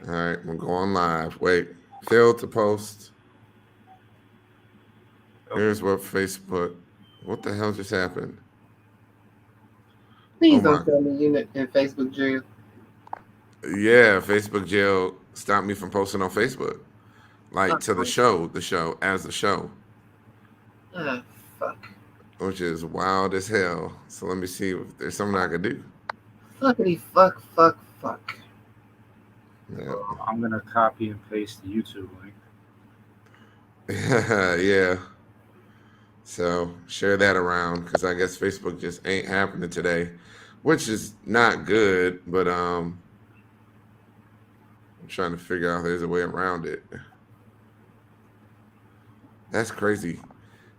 All right, I'm gonna go on live. Wait, failed to post. Okay. Here's what Facebook. What the hell just happened? Oh Please my. don't tell me you're in Facebook jail. Yeah, Facebook jail stopped me from posting on Facebook. Like to Uh-uh. the show as the show, Ah, fuck. which is wild as hell. So let me see if there's something I could do. Fuckity fuck, fuck, fuck. Yeah. So I'm gonna copy and paste the YouTube link. Yeah. So share that around because I guess Facebook just ain't happening today, which is not good. But I'm trying to figure out if there's a way around it. That's crazy,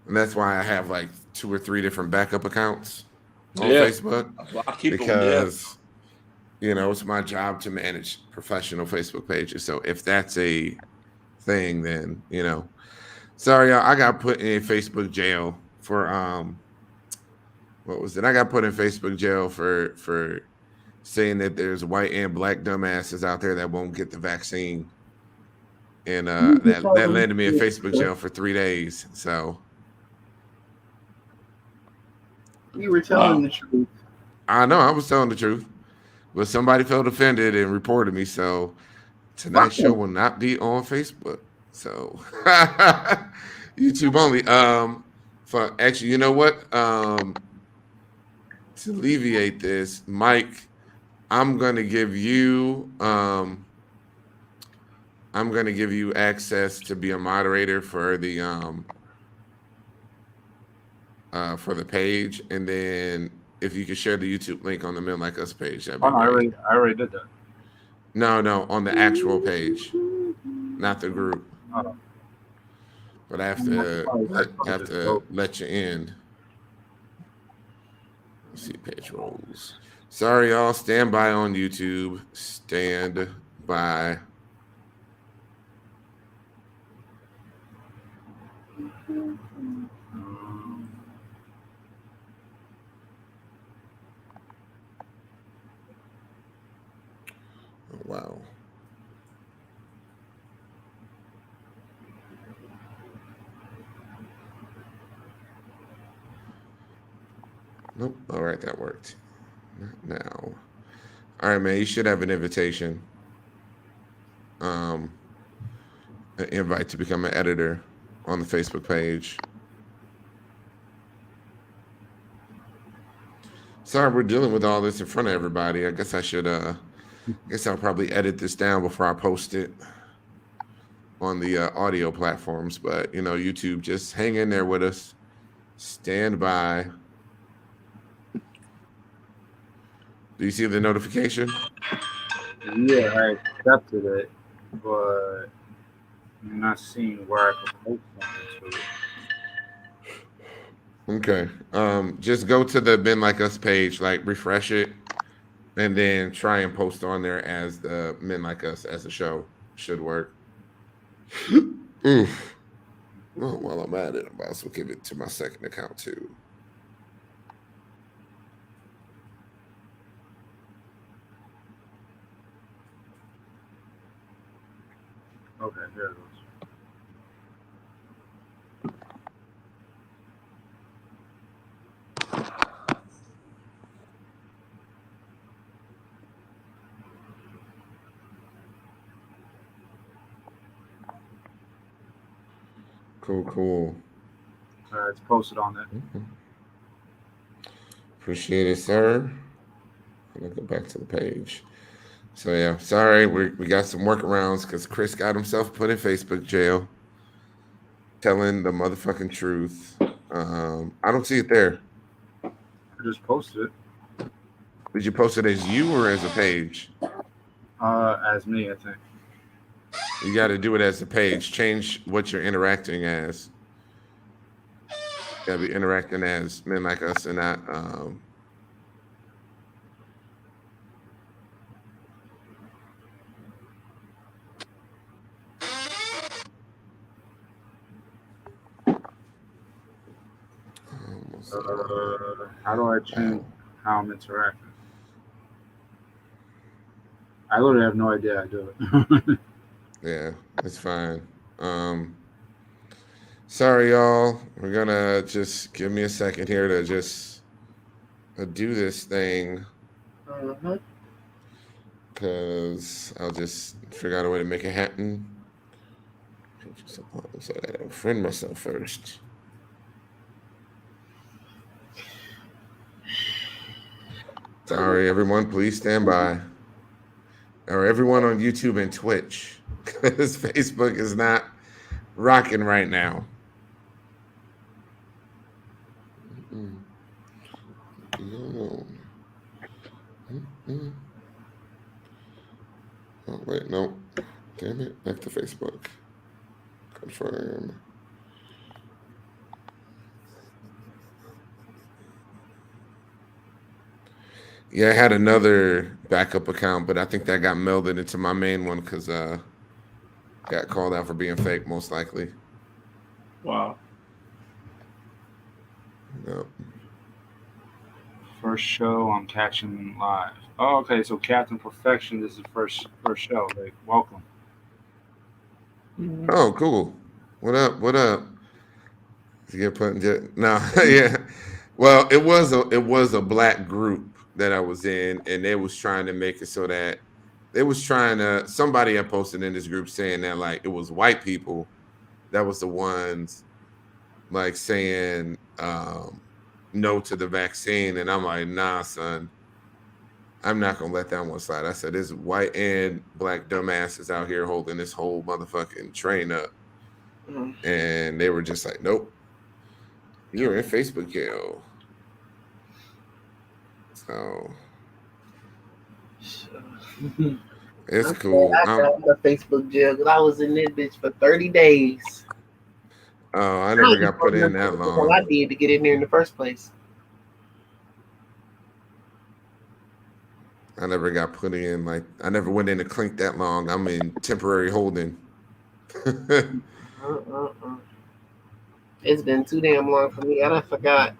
and that's why I have like two or three different backup accounts on Yeah, Facebook I keep them. Yeah. because it's my job to manage professional Facebook pages. So if that's a thing, then sorry, y'all, I got put in Facebook jail for what was it? I got put in Facebook jail for saying that there's white and black dumbasses out there that won't get the vaccine, and You were that telling landed me in the Facebook truth. jail for 3 days. So You were telling Wow. the truth. I know I was telling the truth, but somebody felt offended and reported me. So tonight's Fuck show them. will not be on Facebook. So YouTube only. For actually, you know what? To alleviate this, Mike, I'm gonna give you I'm gonna give you access to be a moderator for the page, and then if you could share the YouTube link on the Men Like Us page, that'd Oh be no, great. I already did that. No, no, on the actual page, not the group. Oh, But I have I to probably, I probably have just to broke. let you in. Let's see page roles. Sorry, y'all. Stand by on YouTube. Stand by. Um, Oh, wow. Nope. All right, that worked. Not now. All right, man. You should have an invitation. Um, an invite to become an editor on the Facebook page. Sorry, we're dealing with all this in front of everybody. I guess I should. Guess I'll probably edit this down before I post it on the audio platforms. But YouTube, just hang in there with us. Stand by. Do you see the notification? yeah, I accepted it, but I'm not seeing where I could post something to it. Okay. Just go to the Ben Like Us page, like refresh it, and then try and post on there as the Men Like Us as a show. Should work. Oof. Oh, while I'm at it, I might as well give it to my second account too. Okay, here it goes. Cool, cool. It's posted on there. Mhm. Appreciate it, sir. I'm gonna go back to the page. So yeah, sorry, we got some workarounds because Chris got himself put in Facebook jail, telling the motherfucking truth. I don't see it there. I just posted it Did you post it as you or as a page? as me, I think. You got to do it as a page. Change what you're interacting as. You got to be interacting as Men Like Us and not. What's that? How do I change Wow. how I'm interacting? I literally have no idea how to do it. Yeah, it's fine. Sorry, y'all. We're gonna just give me a second here to just do this thing Uh-huh. because I'll just figure out a way to make it happen. So I gotta friend myself first. Sorry, everyone. Please stand by. Or everyone on YouTube and Twitch, because Facebook is not rocking right now. Mm-mm. No. Mm-mm. Oh, wait, no. Damn it. Back to Facebook. Confirm. Yeah, I had another backup account, but I think that got melded into my main one because got called out for being fake, most likely. Wow. No. First show I'm catching live. Oh, okay. So Captain Perfection, this is the first show. Like, welcome. Oh, cool. What up? What up? To get put in no, yeah. Well, it was a black group that I was in, and they was trying to make it so that they was trying to somebody had posted in this group saying that like it was white people that was the ones like saying no to the vaccine, and I'm like, nah, son, I'm not gonna let that one slide. I said, there's white and black dumbasses out here holding this whole motherfucking train up, and they were just like, nope. You're in Facebook jail. So it's I'm cool. glad I got out of Facebook jail because I was in this bitch for 30 days. Oh, I I never don't got put in that know what long. I did to get in there in the first place. I never got put in like I never went in to clink that long. I'm in temporary holding. Uh-uh. It's been too damn long for me. I done forgot.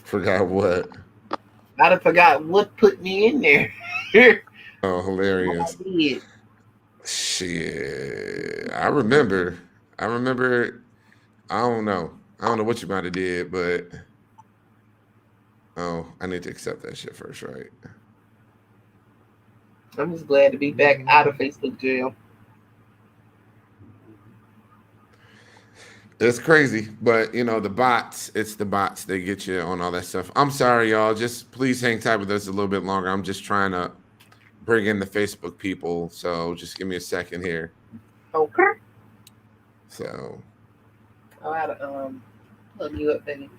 Forgot what. I done forgot what put me in there. Oh, What hilarious. I did. Shit. I remember. I remember. I don't know. I don't know what you might have did, but oh, I need to accept that shit first, right? I'm just glad to be back out of Facebook jail. It's crazy, but you know, the bots, it's the bots that get you on all that stuff. I'm sorry, y'all. Just please hang tight with us a little bit longer. I'm just trying to bring in the Facebook people. So just give me a second here. Okay. So I gotta plug you up, baby.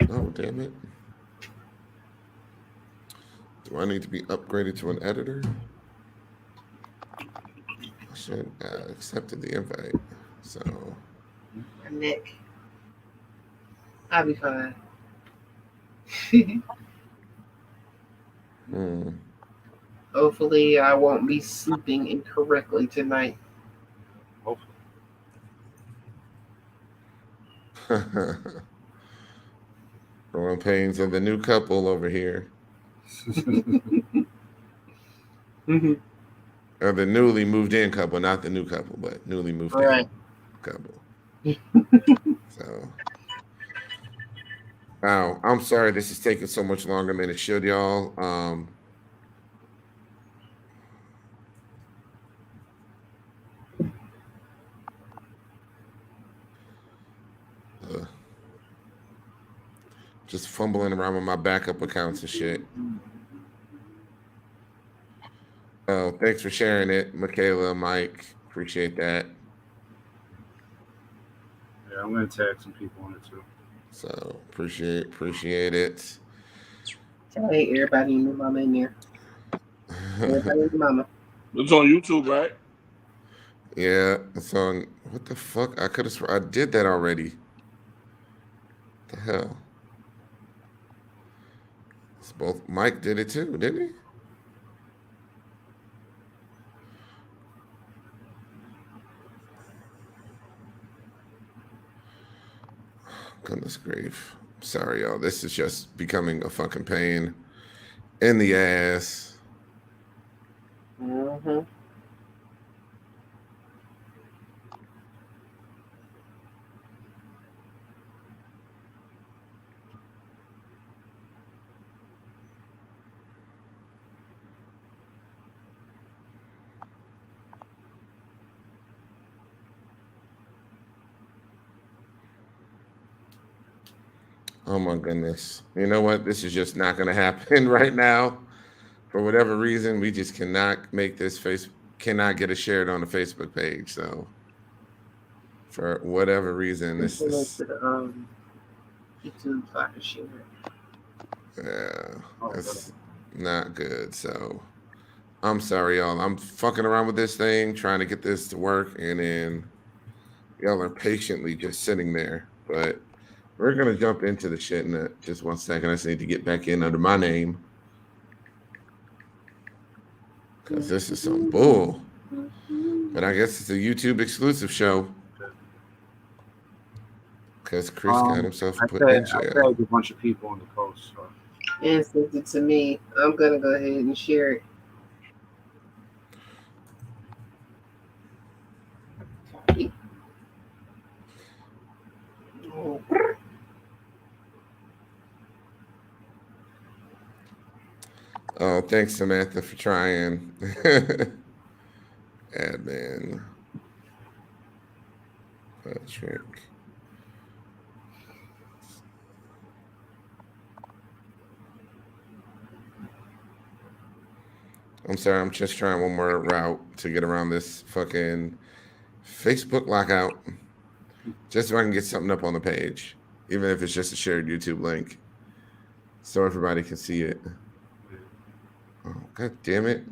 oh damn it. Do I need to be upgraded to an editor? I should accepted the invite. So My neck. I'll be fine. Hopefully, I won't be sleeping incorrectly tonight. Hopefully. growing pains of the new couple over here. Or the newly moved in couple, not the new couple, but newly moved All in right. couple. So wow, I'm sorry this is taking so much longer than it should, y'all. Just fumbling around with my backup accounts and shit. Oh, thanks for sharing it, Michaela, Mike. Appreciate that. Yeah, I'm gonna tag some people on it too. So appreciate it. Hey, everybody and their mama in there. Everybody and their mama. It's on YouTube, right? Yeah, it's on. What the fuck? I could have. I did that already. The hell? It's both. Mike did it too, didn't he? Goodness grief. Sorry, y'all. This is just becoming a fucking pain in the ass. Mm-hmm. Oh my goodness. You know what? This is just not going to happen right now. For whatever reason, we just cannot make this cannot get it shared on the Facebook page. So for whatever reason, this Send it is to the YouTube so I can share it. yeah, Oh, that's not good. So I'm sorry, y'all. I'm fucking around with this thing, trying to get this to work, and then y'all are patiently just sitting there. But we're gonna jump into the shit in just 1 second. I just need to get back in under my name because this is some bull. But I guess it's a YouTube exclusive show because Chris got himself I put in tagged jail. a bunch of people on the post. So. And send it to me. I'm gonna go ahead and share it. Oh, thanks, Samantha, for trying. Admin. Patrick. I'm sorry, I'm just trying one more route to get around this fucking Facebook lockout. Just so I can get something up on the page, even if it's just a shared YouTube link, so everybody can see it. Oh, God damn it.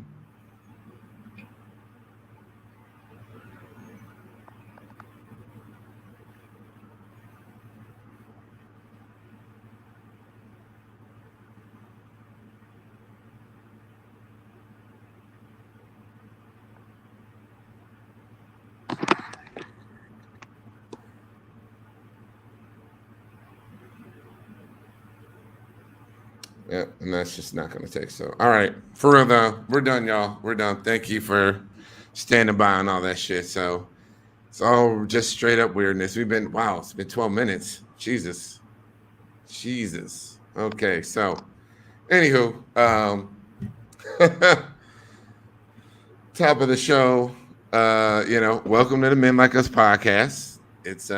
Yeah, and that's just not going to take so. All right, for real though, we're done, y'all. We're done. Thank you for standing by and all that shit. So it's all just straight up weirdness. Wow, it's been 12 minutes. Jesus. Okay, so anywho, top of the show, welcome to the Men Like Us podcast. It's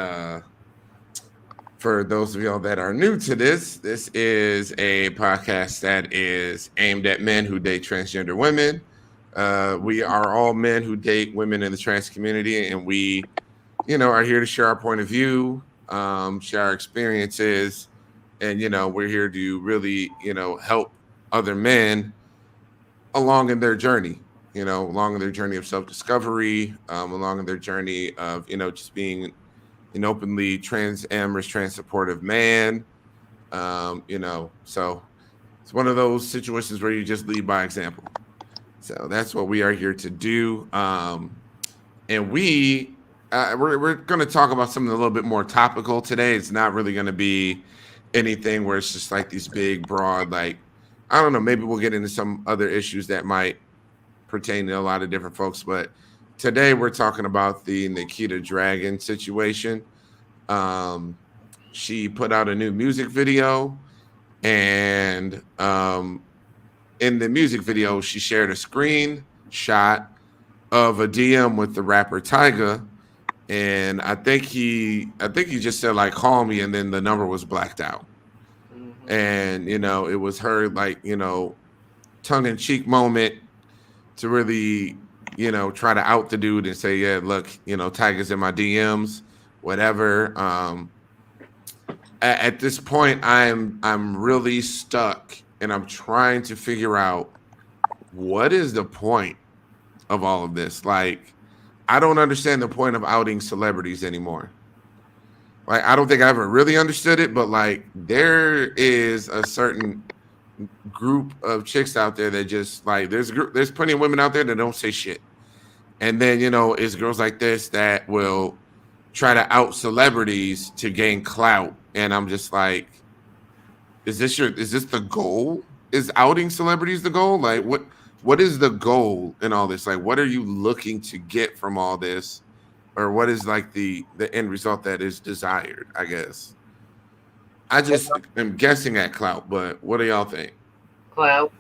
for those of y'all that are new to this is a podcast that is aimed at men who date transgender women. We are all men who date women in the trans community, and we, are here to share our point of view, share our experiences, and we're here to really, help other men along in their journey. Along in their journey of self-discovery, along in their journey of, just being an openly trans amorous, trans supportive man. So it's one of those situations where you just lead by example. So that's what we are here to do. And we're going to talk about something a little bit more topical today. It's not really going to be anything where it's just like these big, broad, like, I don't know, maybe we'll get into some other issues that might pertain to a lot of different folks, but today we're talking about the Nikita Dragun situation. She put out a new music video, and in the music video, she shared a screenshot of a DM with the rapper Tyga, and I think he just said like call me, and then the number was blacked out. Mm-hmm. And it was her like tongue-in-cheek moment to really try to out the dude and say, yeah, look, Tyga's in my DMs, whatever. At this point, I'm really stuck, and I'm trying to figure out what is the point of all of this. Like, I don't understand the point of outing celebrities anymore. Like, I don't think I ever really understood it, but like, there is a certain group of chicks out there that just like there's plenty of women out there that don't say shit, and then it's girls like this that will try to out celebrities to gain clout, and I'm just like, is this the goal? Is outing celebrities the goal? Like, what is the goal in all this? Like, what are you looking to get from all this, or what is like the end result that is desired? I guess I just am guessing at clout, but what do y'all think? Cloud.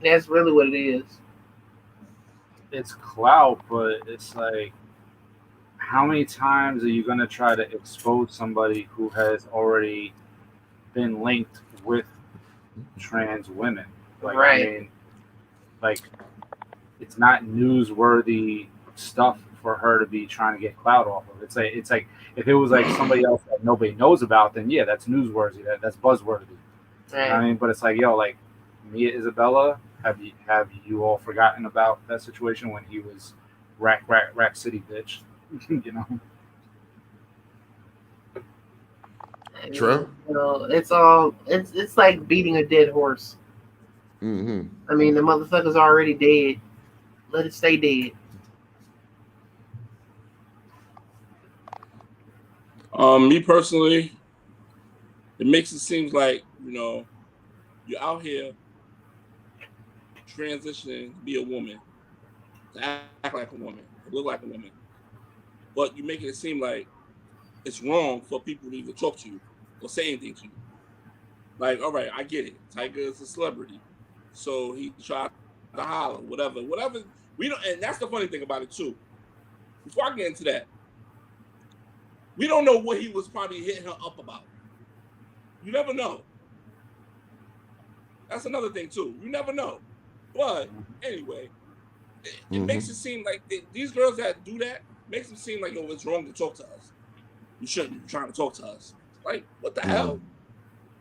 That's really what it is. It's clout, but it's like, how many times are you gonna try to expose somebody who has already been linked with trans women? Like, Right. I mean, like, it's not newsworthy stuff for her to be trying to get clout off of. It's like if it was like somebody else that nobody knows about, then yeah, that's newsworthy. That's buzzworthy. Right. I mean, but it's like, yo, like Mia Isabella, have you all forgotten about that situation when he was rack city bitch? You know. True. It's like beating a dead horse. Mm-hmm. I mean, the motherfucker's already dead. Let it stay dead. Me personally, it makes it seem like, you're out here transitioning to be a woman, to act like a woman, to look like a woman, but you're making it seem like it's wrong for people to even talk to you or say anything to you. Like, all right, I get it. Tyga is a celebrity, so he tried to holler, whatever. We don't, and that's the funny thing about it too. Before I get into that, we don't know what he was probably hitting her up about. You never know. That's another thing too. You never know. But anyway, it makes it seem like these girls that do that makes it seem like, it's wrong to talk to us. You shouldn't be trying to talk to us. Like, what the hell?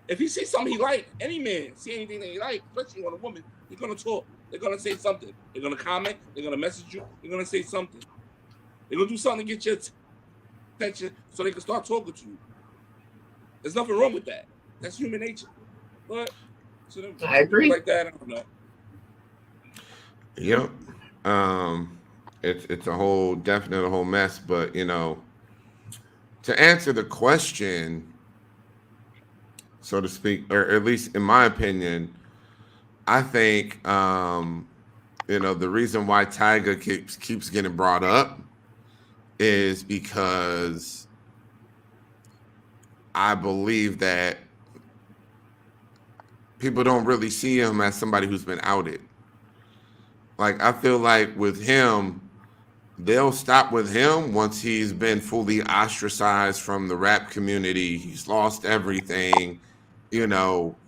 If he sees something he like, any man see anything that he like, especially on a woman, he's gonna talk. They're gonna say something. They're gonna comment. They're gonna message you. They're gonna say something. They're gonna do something to get your attention so they can start talking to you. There's nothing wrong with that. That's human nature. But I agree. Like that, I don't know. Yep. It's a whole mess, but to answer the question, so to speak, or at least in my opinion, I think the reason why Tyga keeps getting brought up is because I believe that people don't really see him as somebody who's been outed. Like, I feel like with him, they'll stop with him once he's been fully ostracized from the rap community. He's lost everything.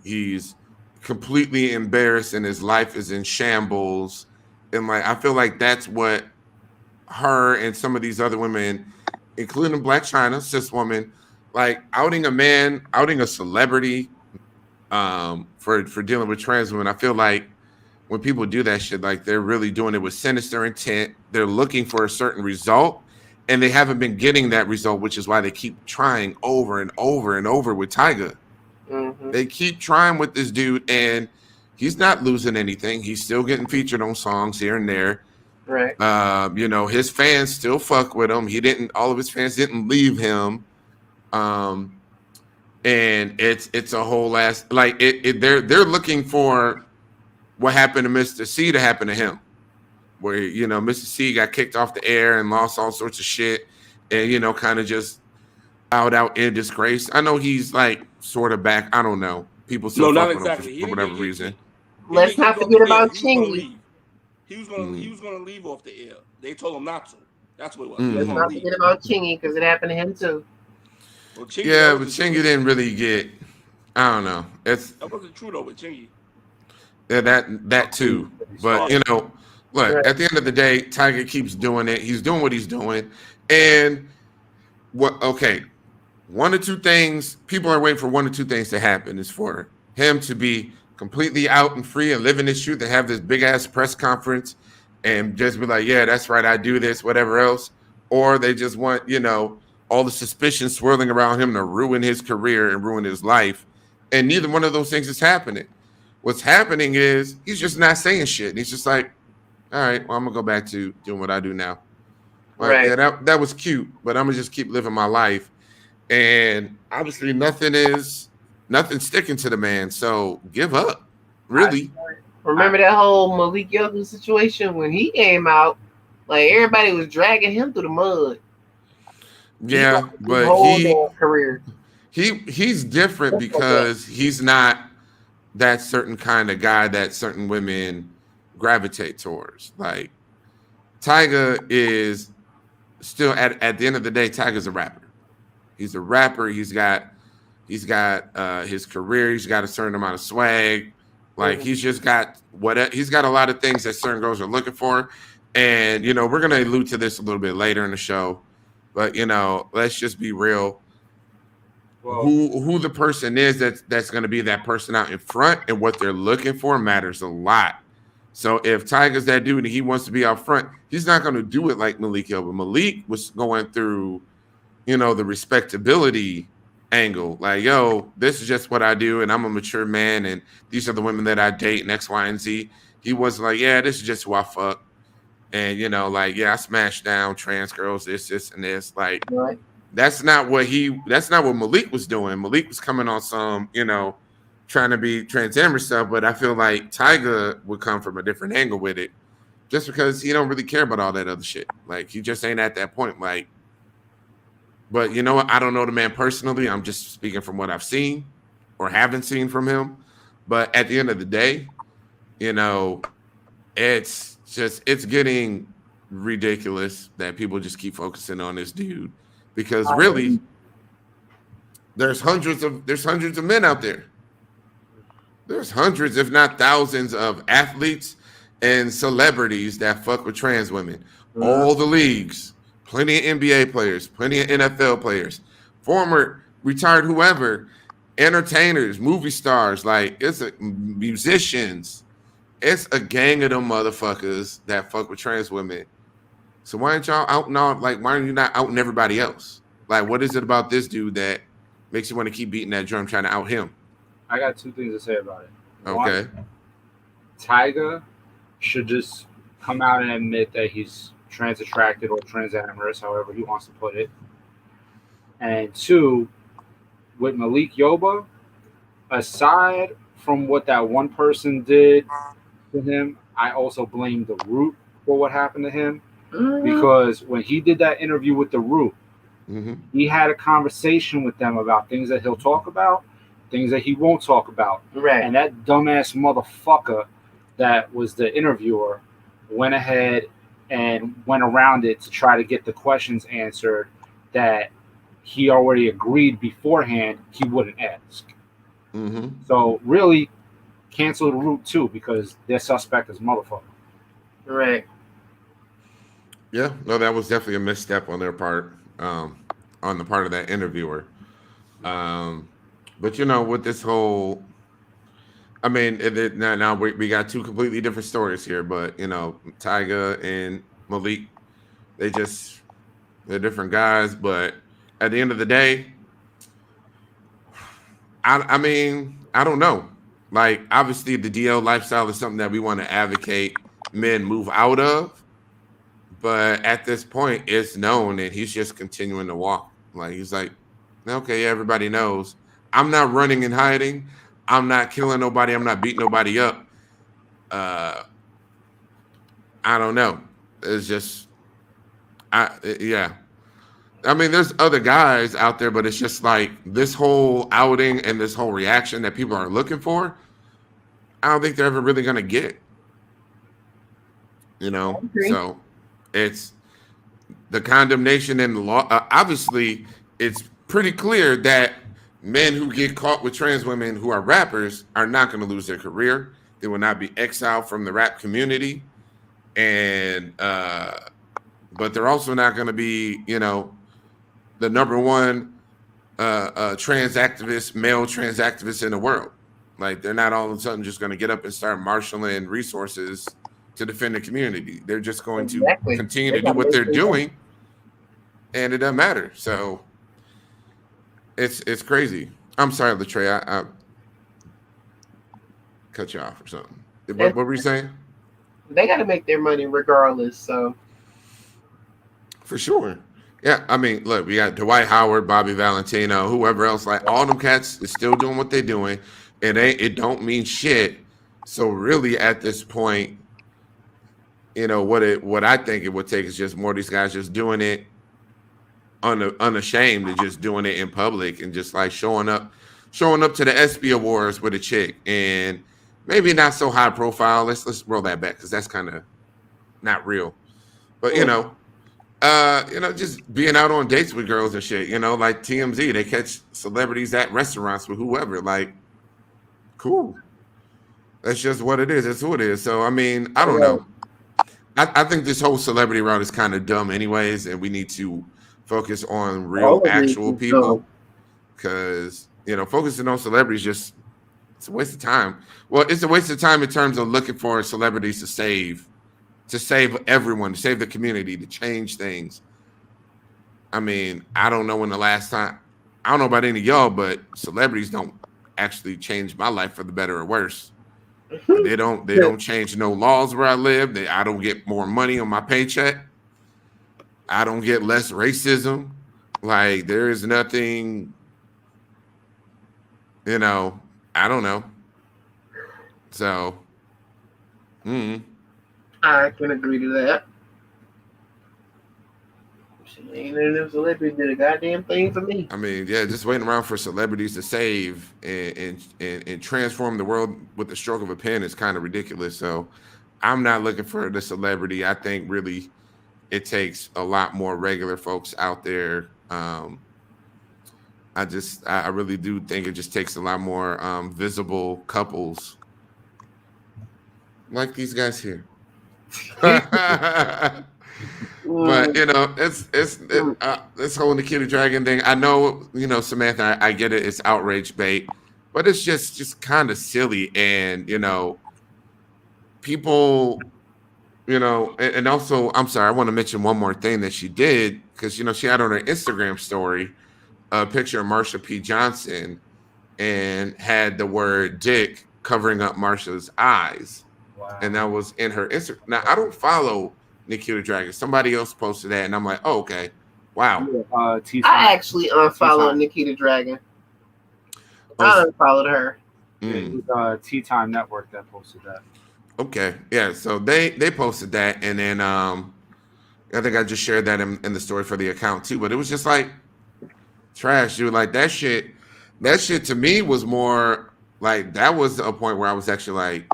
He's completely embarrassed and his life is in shambles. And like, I feel like that's what her and some of these other women, including Black China, cis woman, like outing a man, outing a celebrity for dealing with trans women. I feel like when people do that shit, like they're really doing it with sinister intent. They're looking for a certain result and they haven't been getting that result, which is why they keep trying over and over and over with Tyga. Mm-hmm. They keep trying with this dude and he's not losing anything. He's still getting featured on songs here and there. Right. His fans still fuck with him. All of his fans didn't leave him. And it's a whole ass, like they're looking for what happened to Mr. C to happen to him, where Mr. C got kicked off the air and lost all sorts of shit, and kind of just out in disgrace. I know he's like sort of back. I don't know. People still not fuck exactly. with him for whatever reason. Let's not forget about Chingy. He was gonna leave off the air. They told him not to. That's what it was. Let's not forget about Chingy because it happened to him too. Well, but Chingy didn't really get. I don't know. That wasn't true though with Chingy. Yeah, that too. But look, at the end of the day, Tyga keeps doing it. He's doing what he's doing. And one or two things, people are waiting for one or two things to happen, is for him to be completely out and free and living his truth, to have this big ass press conference and just be like, yeah, that's right, I do this, whatever else. Or they just want, all the suspicion swirling around him to ruin his career and ruin his life. And neither one of those things is happening. What's happening is he's just not saying shit. And he's just like, all right, well, I'm gonna go back to doing what I do now. Like, Right. yeah, that was cute, but I'm gonna just keep living my life. And obviously nothing sticking to the man. So give up. Really. Remember that whole Malik Yoga situation when he came out? Like everybody was dragging him through the mud. He Yeah, lost his but whole damn career. he's different because he's not that certain kind of guy that certain women gravitate towards. Like Tyga is still at the end of the day, Tyga's a rapper. He's a rapper. He's got his career. He's got a certain amount of swag. Like he's just got he's got a lot of things that certain girls are looking for. And we're gonna allude to this a little bit later in the show, but let's just be real. Well, Who the person is that's gonna be that person out in front and what they're looking for matters a lot. So if Tyga's that dude and he wants to be out front, he's not gonna do it like Malik Yoba. Malik was going through, the respectability angle. Like, yo, this is just what I do, and I'm a mature man, and these are the women that I date, and X, Y, and Z. He wasn't like, yeah, this is just who I fuck. And like, yeah, I smash down trans girls, this, and this. Like, Right. that's not what Malik was doing. Malik was coming on some, trying to be transgender stuff, but I feel like Tyga would come from a different angle with it. Just because he don't really care about all that other shit. Like, he just ain't at that point. Like, but you know what? I don't know the man personally. I'm just speaking from what I've seen or haven't seen from him. But at the end of the day, it's getting ridiculous that people just keep focusing on this dude because really there's hundreds of men out there. There's hundreds, if not thousands, of athletes and celebrities that fuck with trans women. All the leagues. Plenty of NBA players, plenty of NFL players, former retired whoever, entertainers, movie stars, like musicians. It's a gang of them motherfuckers that fuck with trans women. So why aren't y'all out now? Like, why are you not outing everybody else? Like, what is it about this dude that makes you want to keep beating that drum trying to out him? I got two things to say about it. Okay. One, Tyga should just come out and admit that he's trans attracted or trans amorous, however he wants to put it. And two, with Malik Yoba, aside from what that one person did to him, I also blame the Root for what happened to him. Because when he did that interview with the Root, he had a conversation with them about things that he'll talk about, things that he won't talk about. Right. And that dumbass motherfucker that was the interviewer went ahead and went around it to try to get the questions answered that he already agreed beforehand he wouldn't ask. So really cancel the Root too, because they're suspect as motherfucker. Right. Yeah, no, that was definitely a misstep on their part, on the part of that interviewer. But with this whole, I mean, now we got two completely different stories here. But Tyga and Malik, they're different guys. But at the end of the day, I mean, I don't know. Like, obviously, the DL lifestyle is something that we want to advocate men move out of. But at this point, it's known, and he's just continuing to walk. Like, he's like, okay, everybody knows. I'm not running and hiding. I'm not killing nobody. I'm not beating nobody up. I don't know. It's just, yeah. I mean, there's other guys out there, but it's just like this whole outing and this whole reaction that people are looking for, I don't think they're ever really going to get. So it's the condemnation in the law. Obviously, it's pretty clear that men who get caught with trans women who are rappers are not going to lose their career. They will not be exiled from the rap community. And, but they're also not going to be, the number one trans activist, male trans activist in the world. Like, they're not all of a sudden just going to get up and start marshaling resources to defend the community. They're just going to continue to do what they're doing, and it doesn't matter. So it's crazy. I'm sorry, Latreia. I cut you off or something. What were you saying? They got to make their money regardless. So For sure. Yeah, I mean, look, we got Dwight Howard, Bobby Valentino, whoever else. Like all them cats is still doing what they're doing. It don't mean shit. So really, at this point, what I think it would take is just more of these guys just doing it unashamed and just doing it in public and just like showing up to the ESPY Awards with a chick and maybe not so high profile. Let's roll that back because that's kind of not real. But just being out on dates with girls and shit. Like TMZ, they catch celebrities at restaurants with whoever. Like, cool. That's just what it is. That's who it is. So I mean, I don't know. I think this whole celebrity route is kind of dumb, anyways, and we need to focus on real, actual people. Because focusing on celebrities it's a waste of time. Well, it's a waste of time in terms of looking for celebrities to save everyone, to save the community, to change things. I mean, I don't know when the last time. I don't know about any of y'all, but celebrities don't actually change my life for the better or worse. They don't change no laws where I live. I don't get more money on my paycheck. I don't get less racism. Like there is nothing, I don't know. So, I can agree to that. Ain't enough celebrities did a goddamn thing for me. I mean, yeah, just waiting around for celebrities to save and transform the world with the stroke of a pen is kind of ridiculous. So I'm not looking for the celebrity. I think really it takes a lot more regular folks out there. I really do think it just takes a lot more visible couples like these guys here. But it's this whole Nikita Dragun thing. I know, Samantha. I get it. It's outrage bait, but it's just kind of silly. And people, and also, I'm sorry. I want to mention one more thing that she did because she had on her Instagram story a picture of Marsha P. Johnson and had the word "dick" covering up Marsha's eyes, and that was in her Instagram. Now I don't follow Nikita Dragun. Somebody else posted that, and I'm like, oh, okay, wow. I actually unfollowed Nikita Dragun. I unfollowed her. It was Tea Time Network that posted that. Okay, yeah. So they posted that, and then I think I just shared that in the story for the account too. But it was just like trash, dude. Like that shit. That shit to me was more like that was a point where I was actually like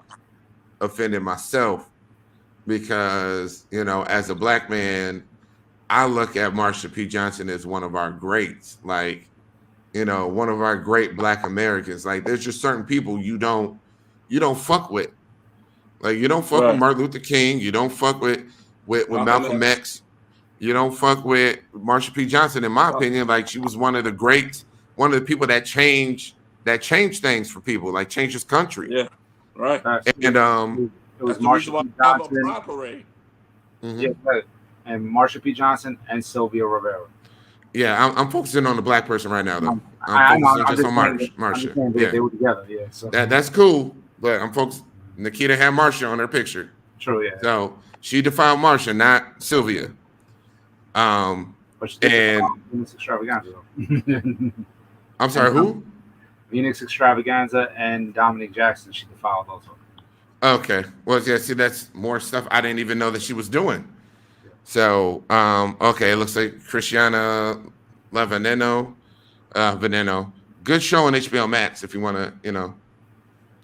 offended myself. Because, as a black man, I look at Marsha P. Johnson as one of our greats, like, one of our great black Americans. Like, there's just certain people you don't fuck with. Like, you don't fuck with Martin Luther King. You don't fuck with Malcolm X. You don't fuck with Marsha P. Johnson, in my opinion. Like, she was one of the greats, one of the people that changed things for people, like changed this country. Yeah, right. And it was Marsha P. Johnson. Mm-hmm. Yeah, and Marsha P. Johnson and Sylvia Rivera. Yeah, I'm focusing on the black person right now, though. I'm focusing just on Marsha. They were together, yeah. So that's cool, but I'm focused. Nikita had Marsha on her picture. True, yeah. So she defiled Marsha, not Sylvia. But she did Phoenix Extravaganza. I'm sorry, who? Phoenix Extravaganza and Dominic Jackson. She defiled those. Okay. Well, yeah, see, that's more stuff I didn't even know that she was doing. So, okay, it looks like Cristiana Veneno. Good show on HBO Max if you want to,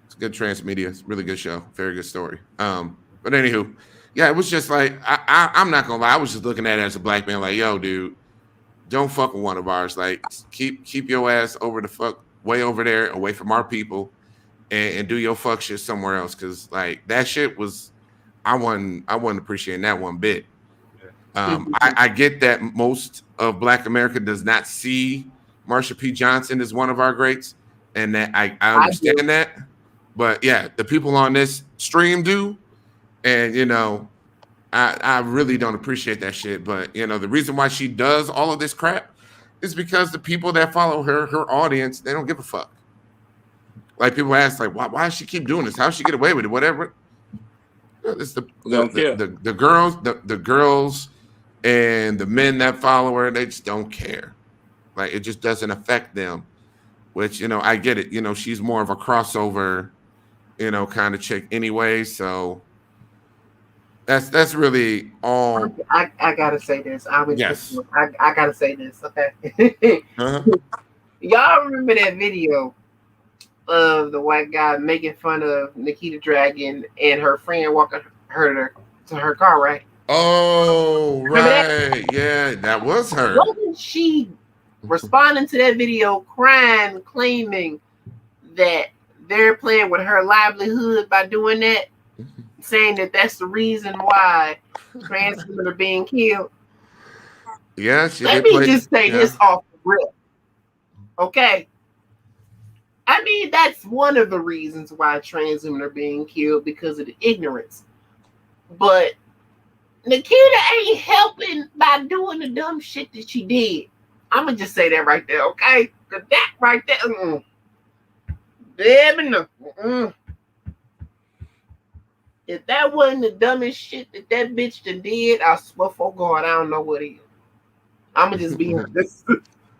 it's good transmedia. It's a really good show. Very good story. But anywho, yeah, it was just like, I'm not going to lie. I was just looking at it as a black man like, yo, dude, don't fuck with one of ours. Like, keep your ass way over there, away from our people. And do your fuck shit somewhere else, because like that shit was, I wasn't appreciating that one bit. I get that most of Black America does not see Marsha P. Johnson as one of our greats, and that I understand that. But yeah, the people on this stream do, and I really don't appreciate that shit. But the reason why she does all of this crap is because the people that follow her audience, they don't give a fuck. Like people ask, like, why does she keep doing this? How does she get away with it? Whatever. It's the girls and the men that follow her, they just don't care. Like it just doesn't affect them. Which I get it. She's more of a crossover, kind of chick anyway. So that's really all. I gotta say this. Yes. I gotta say this. Okay. Uh-huh. Y'all remember that video of the white guy making fun of Nikita Dragun and her friend walking her to her car, right? Oh, Remember that? right. Yeah, that was her. Wasn't she responding to that video, crying, claiming that they're playing with her livelihood by doing that, saying that that's the reason why trans women are being killed? Yeah, she Let did me play. just say this off the rip. Okay. I mean, that's one of the reasons why trans women are being killed, because of the ignorance. But Nikita ain't helping by doing the dumb shit that she did. I'm going to just say that right there, okay? Because that right there, baby, no. If that wasn't the dumbest shit that bitch done did, I swear for God, I don't know what is. I'm going to just be honest,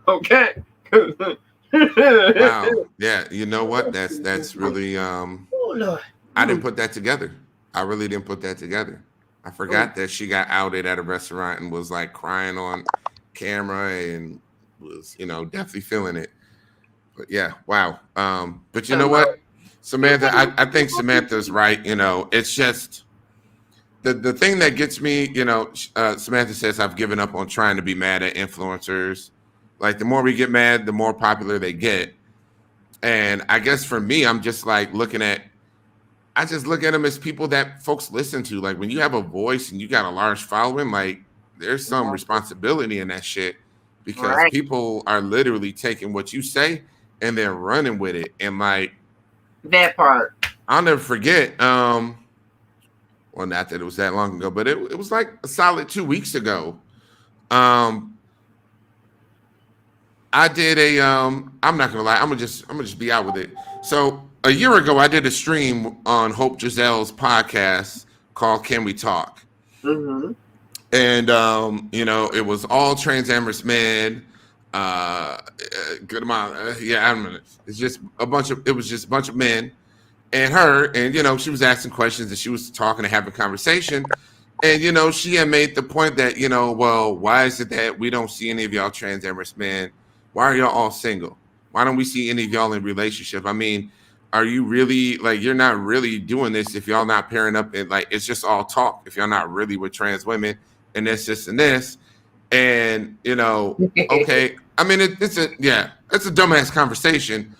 okay? Wow. Yeah, you know what? That's really Oh, Lord. I didn't put that together. I really didn't put that together. I forgot that she got outed at a restaurant and was like crying on camera and was, definitely feeling it. But yeah, wow. But you know what, Samantha, I think Samantha's right. It's just the thing that gets me, Samantha says I've given up on trying to be mad at influencers. Like the more we get mad, the more popular they get. And I guess for me, I'm just like I just look at them as people that folks listen to. Like when you have a voice and you got a large following, like there's some responsibility in that shit, because people are literally taking what you say and they're running with it. And like that part, I'll never forget. Well, not that it was that long ago, but it was like a solid 2 weeks ago. I did I'm not gonna lie, I'm gonna just be out with it. So a year ago, I did a stream on Hope Giselle's podcast called Can We Talk? Mm-hmm. And it was all trans-amorous men, good amount, I don't know. It was just a bunch of men and her, and she was asking questions and she was talking and having a conversation. And she had made the point that, well, why is it that we don't see any of y'all trans-amorous men? Why are y'all all single? Why don't we see any of y'all in relationship? I mean, are you really, like, you're not really doing this if y'all not pairing up, and like it's just all talk if y'all not really with trans women and this and this. And okay, I mean it's a dumbass conversation,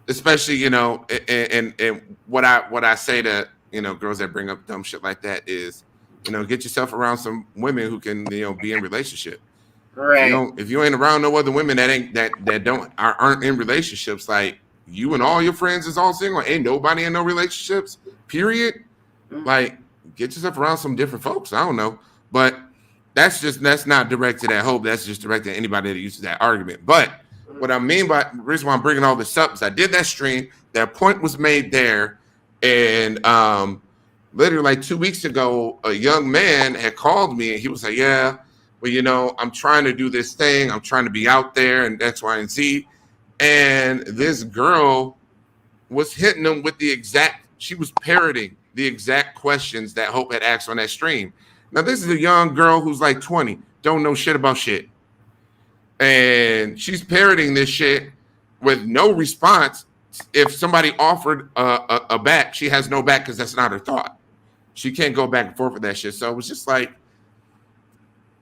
especially and what I say to girls that bring up dumb shit like that is get yourself around some women who can be in relationship. Right. If you ain't around no other women that aren't in relationships, like you and all your friends is all single, ain't nobody in no relationships, period. Like get yourself around some different folks. I don't know, but that's not directed at Hope. That's just directed at anybody that uses that argument. But what I mean by the reason why I'm bringing all this up is I did that stream. That point was made there, and literally like 2 weeks ago, a young man had called me and he was like, "Yeah, well, I'm trying to do this thing. I'm trying to be out there and X, Y, and Z." And this girl was hitting him with she was parroting the exact questions that Hope had asked on that stream. Now, this is a young girl who's like 20, don't know shit about shit. And she's parroting this shit with no response. If somebody offered a back, she has no back because that's not her thought. She can't go back and forth with that shit. So it was just like,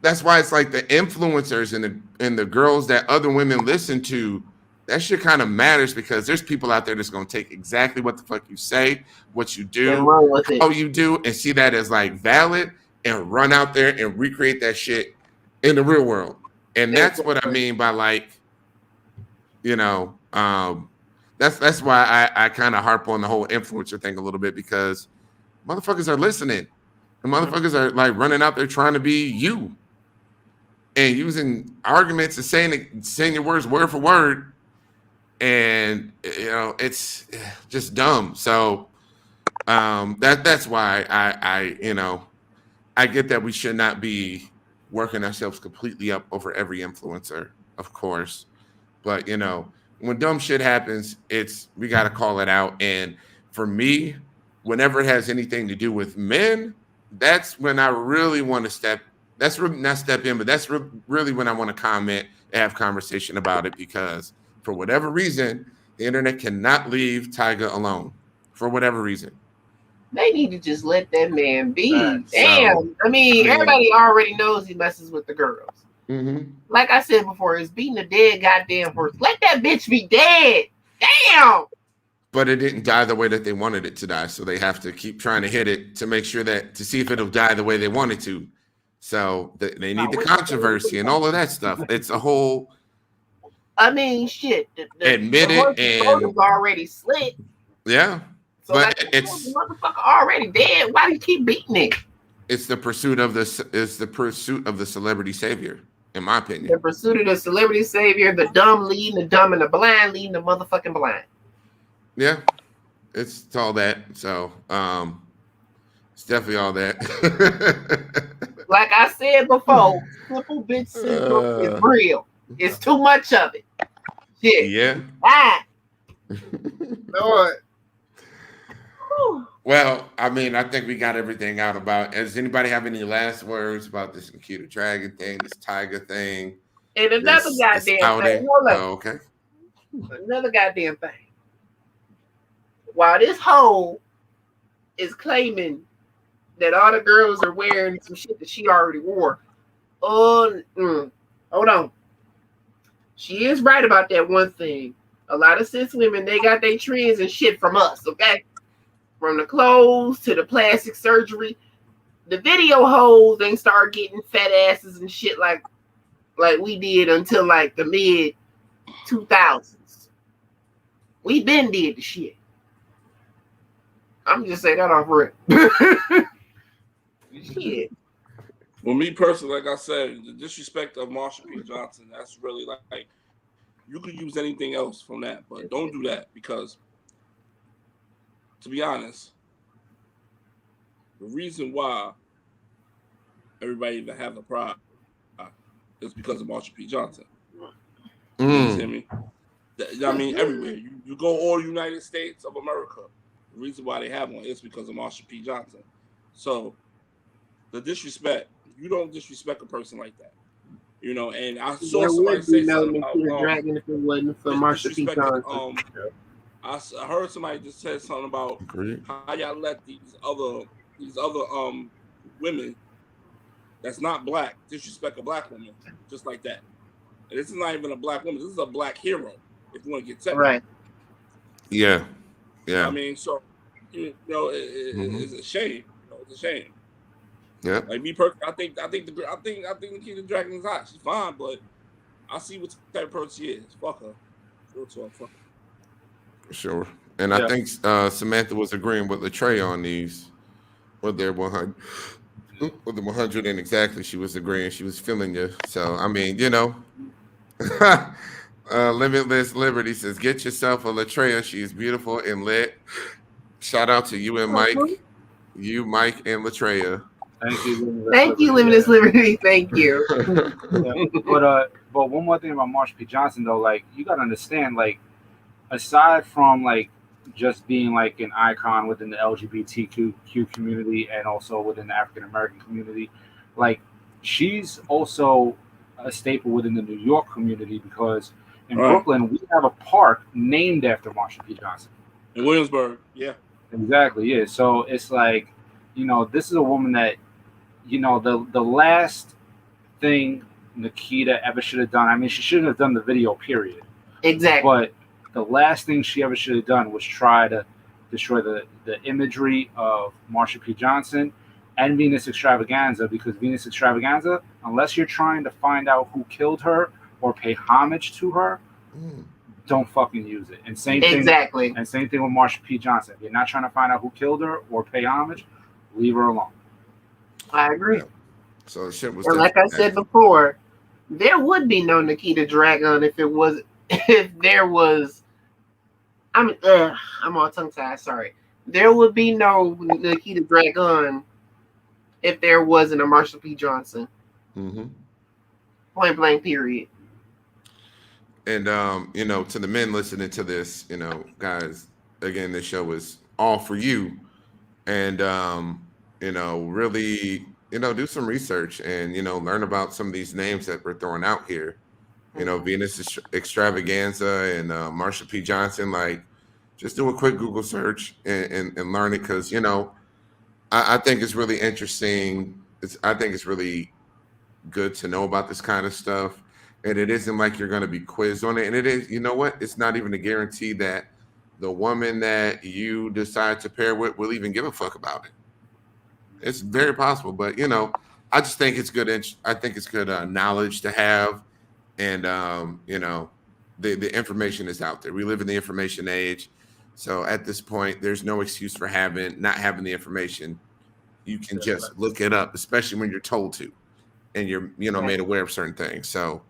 that's why it's like the influencers and the girls that other women listen to, that shit kind of matters, because there's people out there that's going to take exactly what the fuck you say, what you do, how you do, and see that as like valid and run out there and recreate that shit in the real world. And that's what I mean by like, that's why I kind of harp on the whole influencer thing a little bit, because motherfuckers are listening. And motherfuckers are like running out there trying to be you and using arguments and saying your words word for word. And it's just dumb. So that's why I get that we should not be working ourselves completely up over every influencer, of course. But when dumb shit happens, we got to call it out. And for me, whenever it has anything to do with men, that's when I really want to step. Not step in, but that's really when I want to comment and have conversation about it, because for whatever reason, the internet cannot leave Tyga alone. For whatever reason, They need to just let that man be. Right. Damn. So, I mean, everybody already knows he messes with the girls. mm-hmm. Like I said before, it's beating a dead goddamn horse. Let that bitch be dead. Damn. But it didn't die the way that they wanted it to die, so they have to keep trying to hit it to make sure to see if it'll die the way they want it to. So they need the controversy and all of that stuff. It's a whole. I mean, shit. Admit it, and already slit. Yeah, So but like, it's the motherfucker already dead. Why do you keep beating it? it's the pursuit of the celebrity savior, in my opinion. The pursuit of the celebrity savior, the dumb leading the dumb, and the blind leading the motherfucking blind. Yeah, it's all that. So it's definitely all that. Like I said before, simple bitch syndrome is real. It's too much of it. Shit. Yeah. Ah. Lord. Well, I mean, I think we got everything out about. Does anybody have any last words about this Nikita Dragun thing, this Tyga thing? And another goddamn thing. Hold up. Oh, okay. Another goddamn thing. While this hoe is claiming that all the girls are wearing some shit that she already wore, hold on. She is right about that one thing. A lot of cis women, they got their trends and shit from us, okay? From the clothes to the plastic surgery. The video hoes ain't start getting fat asses and shit like we did until like the mid 2000s. We been did the shit. I'm just saying that off rip. Shit. Well, me personally, like I said, the disrespect of Marsha P. Johnson, that's really like you could use anything else from that, but don't do that, because, to be honest, the reason why everybody even have a problem is because of Marsha P. Johnson. You understand me? I mean, everywhere. You go all United States of America. The reason why they have one is because of Marsha P. Johnson. So, the disrespect, you don't disrespect a person like that. And I saw somebody say something about Dragon if it wasn't for Marsha P. Johnson. I heard somebody just said something about how y'all let these other women that's not black disrespect a black woman just like that. And this is not even a black woman. This is a black hero, if you want to get technical. Right. Yeah. I mean, so it's a shame. It's a shame. Yeah. Like me personally, I think Nikita Dragun is hot. She's fine, but I see what type of person she is. Fuck her. Real talk, fuck her. Sure. And I think Samantha was agreeing with Latreia on these. With their 100, with the 100, and exactly, she was agreeing. She was feeling you. So I mean, Limitless Liberty says, "Get yourself a Latreia. She's beautiful and lit." Shout out to you and Mike, Mike and Latreia. Thank you, Limitless Liberty. Thank you. But one more thing about Marsha P. Johnson though, like you gotta understand, like aside from like just being like an icon within the LGBTQ community and also within the African American community, like she's also a staple within the New York community, because in Brooklyn we have a park named after Marsha P. Johnson. In Williamsburg, yeah. Exactly, yeah. So it's like, this is a woman that, the last thing Nikita ever should have done. I mean, she shouldn't have done the video, period. Exactly. But the last thing she ever should have done was try to destroy the imagery of Marsha P. Johnson and Venus Extravaganza, because Venus Extravaganza, unless you're trying to find out who killed her or pay homage to her, don't fucking use it. And same thing. Exactly. And same thing with Marsha P. Johnson. If you're not trying to find out who killed her or pay homage, leave her alone. I agree. Yeah. So the shit was. And like I said before, there would be no Nikita Dragun if there was. I'm all tongue tied. Sorry. There would be no Nikita Dragun if there wasn't a Marsha P. Johnson. Mm-hmm. Point blank. Period. And to the men listening to this, guys, again, this show is all for you. And really, do some research and learn about some of these names that we're throwing out here. Venus Extravaganza and Marsha P. Johnson. Like, just do a quick Google search and learn it because I think it's really interesting. I think it's really good to know about this kind of stuff. And it isn't like you're going to be quizzed on it. And it is, you know what? It's not even a guarantee that the woman that you decide to pair with will even give a fuck about it. It's very possible, but I just think it's good. I think it's good knowledge to have, and the information is out there. We live in the information age, so at this point, there's no excuse for not having the information. You can just look it up, especially when you're told to, and you're made aware of certain things. So,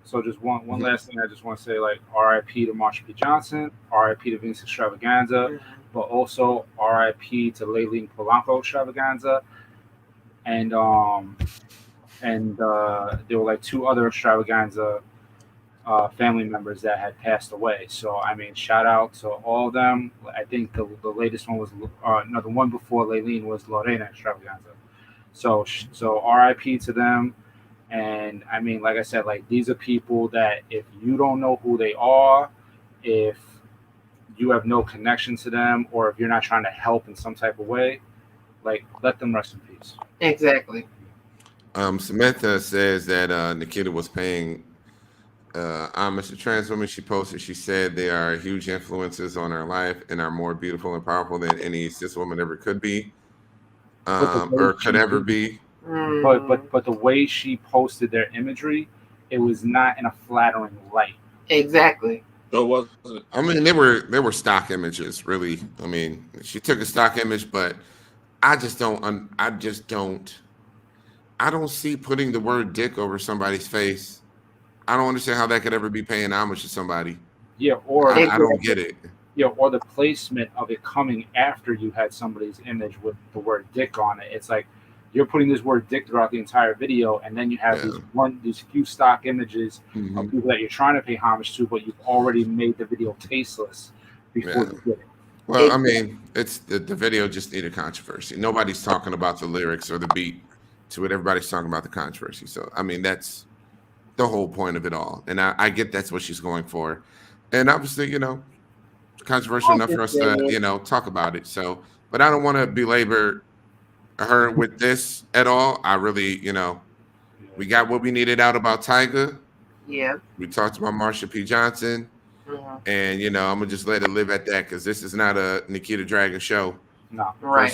so just one last thing I just want to say, like R.I.P. to Marsha P. Johnson, R.I.P. to Venus Extravaganza, but also R.I.P. to Leilene Polanco Extravaganza, and there were like 2 other Extravaganza family members that had passed away. So I mean, shout out to all of them. I think the latest one was the one before Leilene was Lorena Extravaganza. So R.I.P. to them. And I mean, like I said, like these are people that if you don't know who they are, if you have no connection to them, or if you're not trying to help in some type of way, like let them rest in peace. Exactly. Samantha says that Nikita was paying homage to trans women. She posted, she said they are huge influences on our life and are more beautiful and powerful than any cis woman ever could be, or could ever be. But the way she posted their imagery, it was not in a flattering light. Exactly. So was it? I mean, they were stock images, really. I mean, she took a stock image, but I don't see putting the word dick over somebody's face. I don't understand how that could ever be paying homage to somebody. Yeah, or I don't get it. Yeah, or the placement of it coming after you had somebody's image with the word dick on it. It's like you're putting this word dick throughout the entire video, and then you have these few stock images of people that you're trying to pay homage to, but you've already made the video tasteless before you did it. Well, I mean, it's the video just needed controversy. Nobody's talking about the lyrics or the beat to it. Everybody's talking about the controversy. So, I mean, that's the whole point of it all. And I get that's what she's going for. And obviously, controversial enough for us to, talk about it. So, but I don't want to belabor her with this at all. I really, we got what we needed out about Tyga. Yeah. We talked about Marsha P. Johnson. And I'm gonna just let it live at that because this is not a Nikita Dragun show. No, right?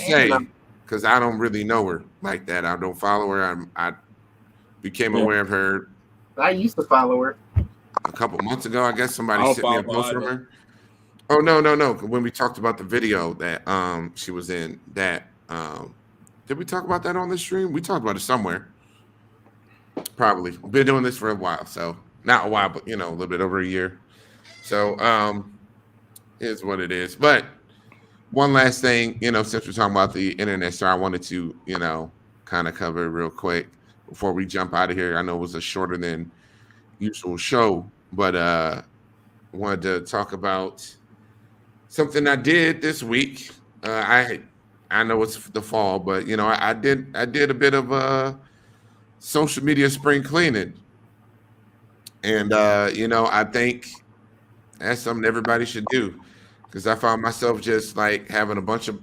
Because I don't really know her like that. I don't follow her. I became aware of her. I used to follow her a couple months ago. I guess somebody sent me a post from her. Oh no! When we talked about the video that she was in, that did we talk about that on the stream? We talked about it somewhere. Probably. We've been doing this for a while, so not a while, but a little bit over a year. So is what it is. But one last thing, since we're talking about the internet star, I wanted to, kind of cover it real quick before we jump out of here. I know it was a shorter than usual show, but wanted to talk about something I did this week. I know it's the fall, but I did a bit of social media spring cleaning, and I think that's something everybody should do because I found myself just like having a bunch of,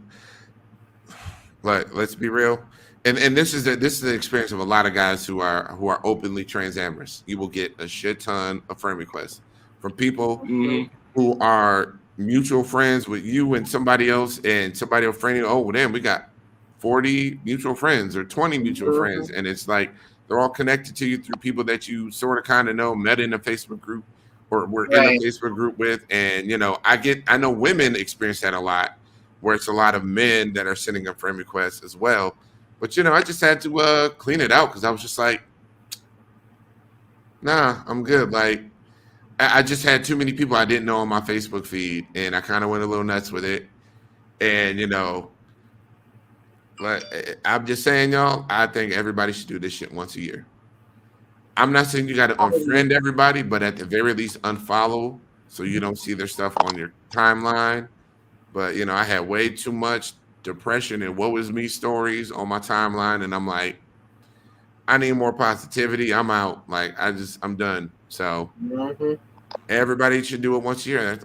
like, let's be real, and this is the experience of a lot of guys who are openly transamorous. You will get a shit ton of friend requests from people who are mutual friends with you and somebody else, and somebody will friend you. Oh, well, damn, we got 40 mutual friends or 20 mutual friends, and it's like they're all connected to you through people that you sort of kind of know, met in a Facebook group, or we're in a Facebook group with. And I know women experience that a lot, where it's a lot of men that are sending a friend request as well. But I just had to clean it out because I was just like, nah, I'm good. Like, I just had too many people I didn't know on my Facebook feed, and I kind of went a little nuts with it. And Like I'm just saying, y'all. I think everybody should do this shit once a year. I'm not saying you got to unfriend everybody, but at the very least, unfollow so you don't see their stuff on your timeline. But I had way too much depression and woe is me stories on my timeline, and I'm like, I need more positivity. I'm out. Like I'm done. So everybody should do it once a year.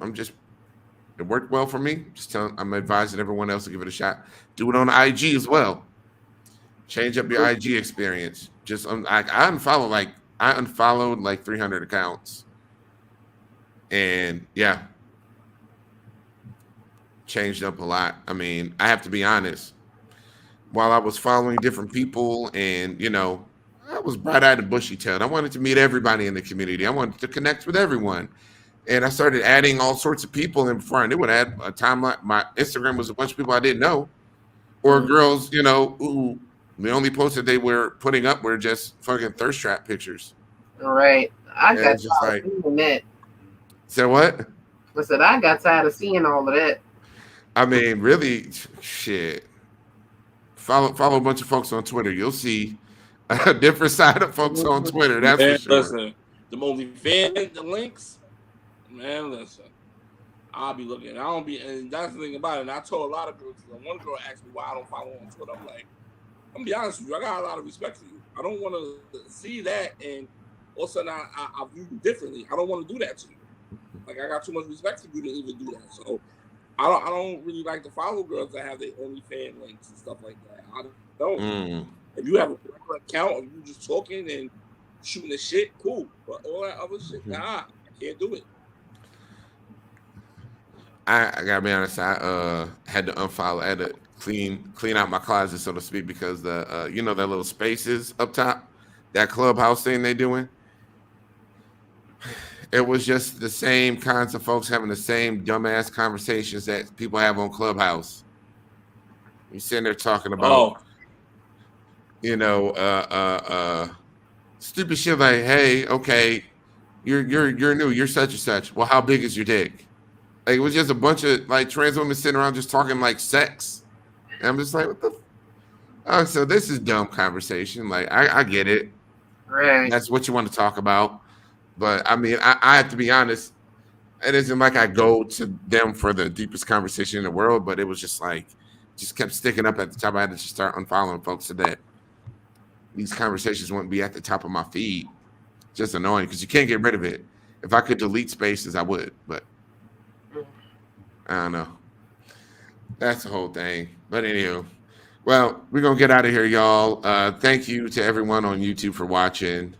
It worked well for me. I'm advising everyone else to give it a shot. Do it on IG as well. Change up your IG experience. Just I unfollowed like 300 accounts, and yeah, changed up a lot. I mean, I have to be honest. While I was following different people, and I was bright-eyed and bushy-tailed. I wanted to meet everybody in the community. I wanted to connect with everyone, and I started adding all sorts of people. And before I knew it, I had a timeline. My Instagram was a bunch of people I didn't know, or girls, who the only posts that they were putting up were just fucking thirst trap pictures. All right. I got just tired of seeing that. So what? I said I got tired of seeing all of that. I mean, really, shit. Follow a bunch of folks on Twitter. You'll see a different side of folks on Twitter. That's for sure. Listen, the OnlyFans, the links, man. Listen, I'll be looking. I don't be, and that's the thing about it. And I told a lot of girls. One girl asked me why I don't follow on Twitter. I'm like, I'm gonna be honest with you. I got a lot of respect for you. I don't want to see that, and all of a sudden I view you differently. I don't want to do that to you. Like I got too much respect for you to even do that. So I don't really like to follow girls that have their OnlyFans links and stuff like that. I don't. If you have a regular account and you just talking and shooting the shit, cool. But all that other shit, nah, I can't do it. I gotta be honest. I had to unfollow. I had to clean out my closet, so to speak, because the that little spaces up top, that clubhouse thing they doing. It was just the same kinds of folks having the same dumbass conversations that people have on Clubhouse. You sitting there talking about, stupid shit like, hey, okay, you're new, you're such and such. Well, how big is your dick? Like, it was just a bunch of like trans women sitting around just talking like sex. And I'm just like, what the? Oh, so this is dumb conversation. Like, I get it. Right. That's what you want to talk about. But I mean, I have to be honest. It isn't like I go to them for the deepest conversation in the world, but it was just like, just kept sticking up at the top. I had to just start unfollowing folks so that these conversations wouldn't be at the top of my feed. Just annoying because you can't get rid of it. If I could delete spaces, I would, but I don't know. That's the whole thing. But anywho, well, we're gonna get out of here, y'all. Thank you to everyone on YouTube for watching.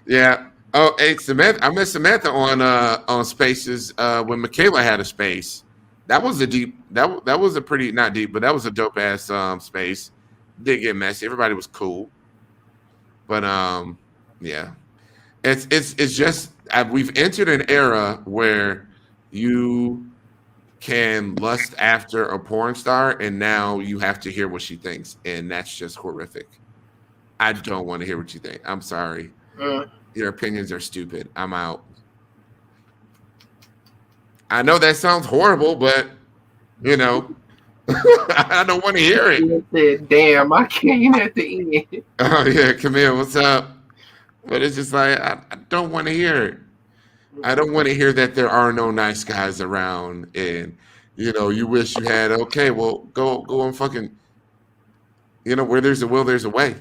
Yeah. Oh, hey, Samantha. I met Samantha on Spaces when Michaela had a space. That was a deep. That was a pretty not deep, but that was a dope ass space. Did get messy. Everybody was cool, but yeah. It's just we've entered an era where you can lust after a porn star, and now you have to hear what she thinks, and that's just horrific. I don't want to hear what you think. I'm sorry. Your opinions are stupid. I'm out. I know that sounds horrible, but I don't want to hear it. Damn, I came at the end. Oh yeah, Camille, what's up? But it's just like I don't want to hear it. I don't want to hear that there are no nice guys around, and you wish you had. Okay, well, go and fucking. Where there's a will, there's a way.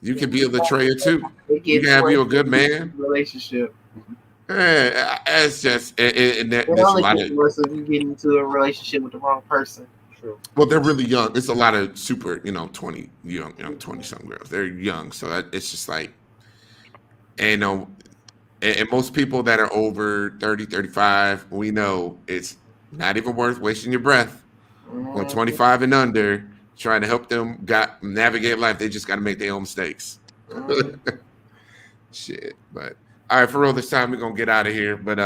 You can be a Latreia too. You can have you a good man. Relationship. It's just it only gets worse if you get into a relationship with the wrong person. True. Well, they're really young. It's a lot of super, 20 young, 20-something girls. They're young, so it's just like, and most people that are over 30, 35, we know it's not even worth wasting your breath on 25 and under. Trying to help them navigate life. They just got to make their own mistakes. Shit. But all right, for real, this time we're going to get out of here. But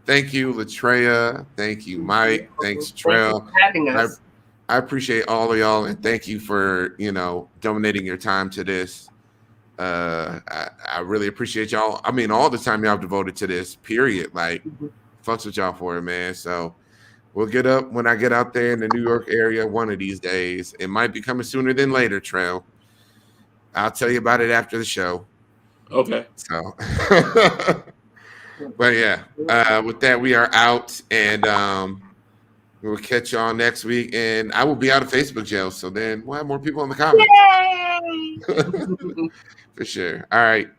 thank you, Latreia. Thank you, Mike. Thanks, Trell. Thanks for having us. I appreciate all of y'all, and thank you for, donating your time to this. I really appreciate y'all. I mean, all the time y'all devoted to this, period. Like, fucks with y'all for it, man. So We'll get up when I get out there in the New York area one of these days. It might be coming sooner than later, Trail. I'll tell you about it after the show. Okay. So, but yeah, with that, we are out, and we'll catch y'all next week. And I will be out of Facebook jail, so then we'll have more people in the comments. Yay! For sure. All right.